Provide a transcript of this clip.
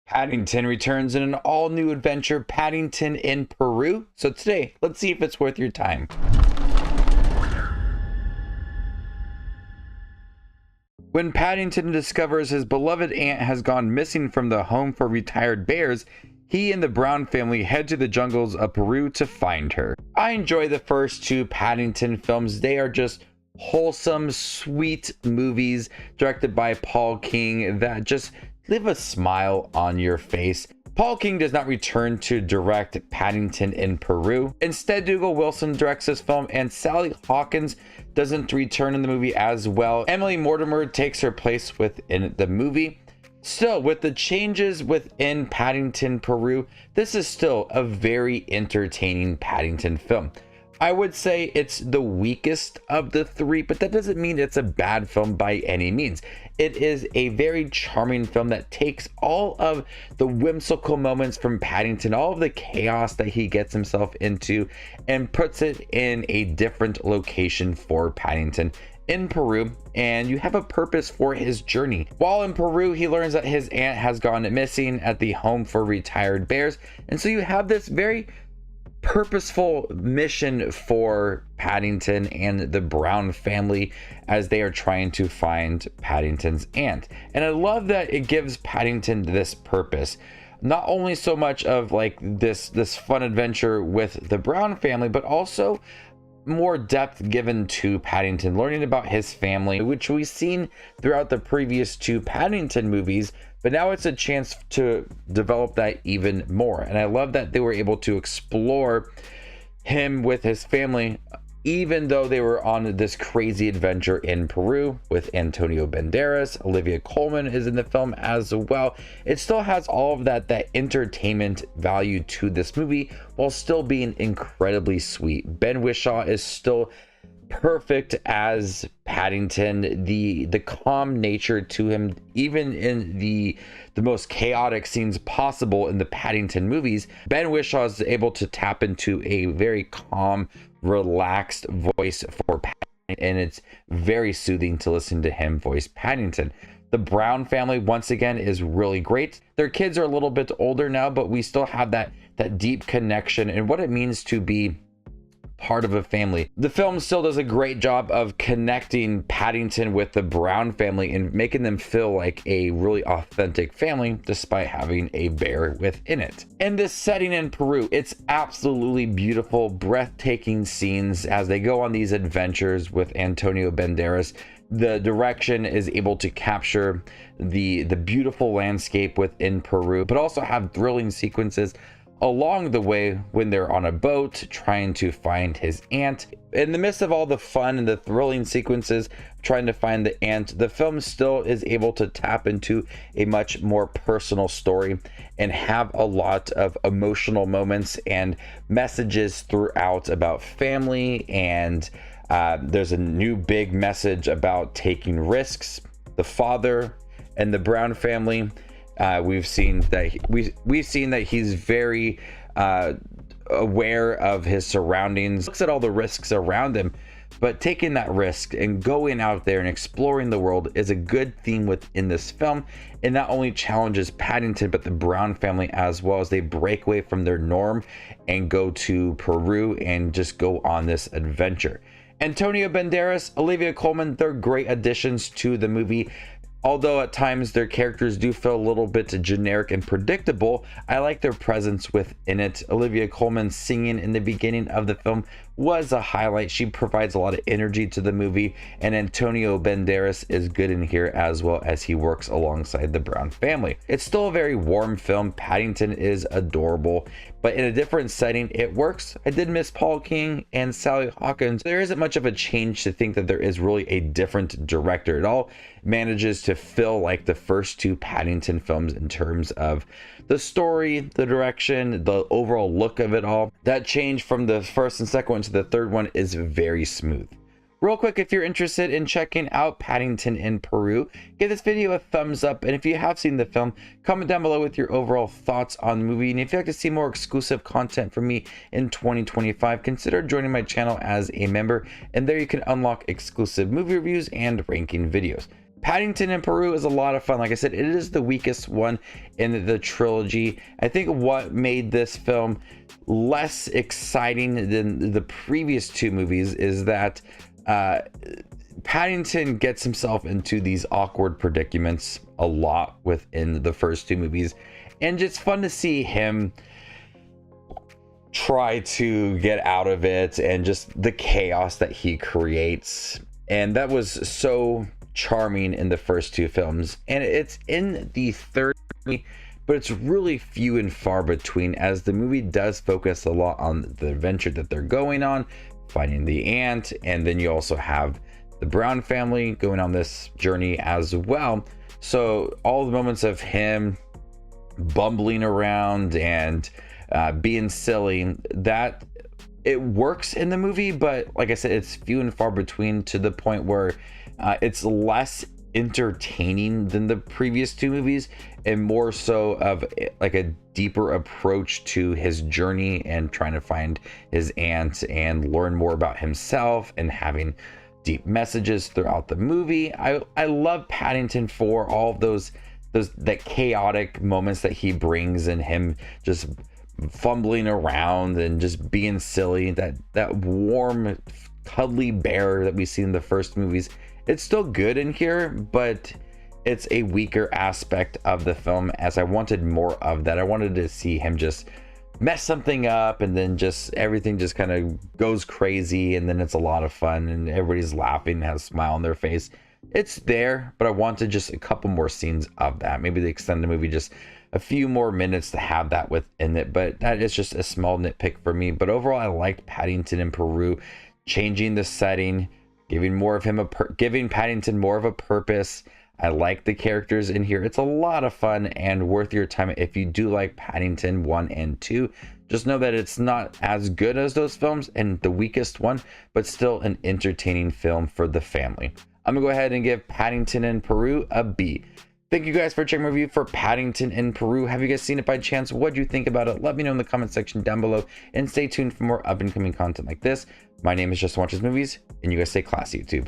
Paddington returns in an all-new adventure, Paddington in Peru. So today, let's see if it's worth your time. When Paddington discovers his beloved aunt has gone missing from the home for retired bears, he and the Brown family head to the jungles of Peru to find her. I enjoy the first two Paddington films. They are just wholesome, sweet movies directed by Paul King that just leave a smile on your face. Paul King does not return to direct Paddington in Peru. Instead, Dougal Wilson directs this film, and Sally Hawkins doesn't return in the movie as well. Emily Mortimer takes her place within the movie. Still, with the changes within Paddington Peru, this is still a very entertaining Paddington film. I would say it's the weakest of the three, but that doesn't mean it's a bad film by any means. It is a very charming film that takes all of the whimsical moments from Paddington, all of the chaos that he gets himself into, and puts it in a different location for Paddington in Peru, and you have a purpose for his journey. While in Peru, he learns that his aunt has gone missing at the home for retired bears, and so you have this very purposeful mission for Paddington and the Brown family as they are trying to find Paddington's aunt. And I love that it gives Paddington this purpose. Not only so much of like this fun adventure with the Brown family, but also more depth given to Paddington, learning about his family, which we've seen throughout the previous two Paddington movies, but now it's a chance to develop that even more. And I love that they were able to explore him with his family, even though they were on this crazy adventure in Peru with Antonio Banderas. Olivia Colman is in the film as well. It still has all of that entertainment value to this movie while still being incredibly sweet. Ben Whishaw is still perfect as Paddington. The calm nature to him, even in the most chaotic scenes possible in the Paddington movies, Ben Whishaw is able to tap into a very calm, relaxed voice for Paddington, and it's very soothing to listen to him voice Paddington. The Brown family, once again, is really great. Their kids are a little bit older now, but we still have that deep connection and what it means to be part of a family. The film still does a great job of connecting Paddington with the Brown family and making them feel like a really authentic family despite having a bear within it. In this setting in Peru, it's absolutely beautiful, breathtaking scenes as they go on these adventures with Antonio Banderas. The direction is able to capture the beautiful landscape within Peru, but also have thrilling sequences along the way when they're on a boat trying to find his aunt. In the midst of all the fun and the thrilling sequences trying to find the aunt, the film still is able to tap into a much more personal story and have a lot of emotional moments and messages throughout about family. And there's a new big message about taking risks. The father and the Brown family, we've seen that he's very aware of his surroundings, looks at all the risks around him, but taking that risk and going out there and exploring the world is a good theme within this film. It not only challenges Paddington, but the Brown family as well, as they break away from their norm and go to Peru and just go on this adventure. Antonio Banderas, Olivia Colman, they're great additions to the movie. Although at times their characters do feel a little bit generic and predictable, I like their presence within it. Olivia Colman singing in the beginning of the film was a highlight. She provides a lot of energy to the movie, and Antonio Banderas is good in here as well, as he works alongside the Brown family. It's still a very warm film. Paddington is adorable, but in a different setting, it works. I did miss Paul King and Sally Hawkins. There isn't much of a change to think that there is really a different director. It all manages to feel like the first two Paddington films in terms of the story, the direction, the overall look of it all. That change from the first and second one to the third one is very smooth. Real quick, if you're interested in checking out Paddington in Peru, give this video a thumbs up, and if you have seen the film, comment down below with your overall thoughts on the movie. And if you'd like to see more exclusive content from me in 2025, consider joining my channel as a member, and there you can unlock exclusive movie reviews and ranking videos. Paddington in Peru is a lot of fun. Like I said, it is the weakest one in the trilogy. I think what made this film less exciting than the previous two movies is that Paddington gets himself into these awkward predicaments a lot within the first two movies, and it's fun to see him try to get out of it and just the chaos that he creates. And that was so charming in the first two films, and it's in the third movie, but it's really few and far between, as the movie does focus a lot on the adventure that they're going on, finding the ant, and then you also have the Brown family going on this journey as well. So all the moments of him bumbling around and being silly, that it works in the movie, but like I said, it's few and far between, to the point where it's less entertaining than the previous two movies, and more so of like a deeper approach to his journey and trying to find his aunt and learn more about himself and having deep messages throughout the movie. I love Paddington for all of those that chaotic moments that he brings, and him just fumbling around and just being silly. That warm, cuddly bear that we see in the first movies, it's still good in here, but it's a weaker aspect of the film, as I wanted more of that. I wanted to see him just mess something up, and then just everything just kind of goes crazy, and then it's a lot of fun and everybody's laughing, has a smile on their face. It's there, but I wanted just a couple more scenes of that. Maybe they extend the movie just a few more minutes to have that within it, but that is just a small nitpick for me. But overall, I liked Paddington in Peru, changing the setting, giving more of him giving Paddington more of a purpose. I like the characters in here. It's a lot of fun and worth your time if you do like Paddington 1 and 2. Just know that it's not as good as those films and the weakest one, but still an entertaining film for the family. I'm gonna go ahead and give Paddington in Peru a B. Thank you guys for checking my review for Paddington in Peru. Have you guys seen it by chance? What do you think about it? Let me know in the comment section down below, and stay tuned for more up and coming content like this. My name is Just Watches Movies, and you guys stay classy, YouTube.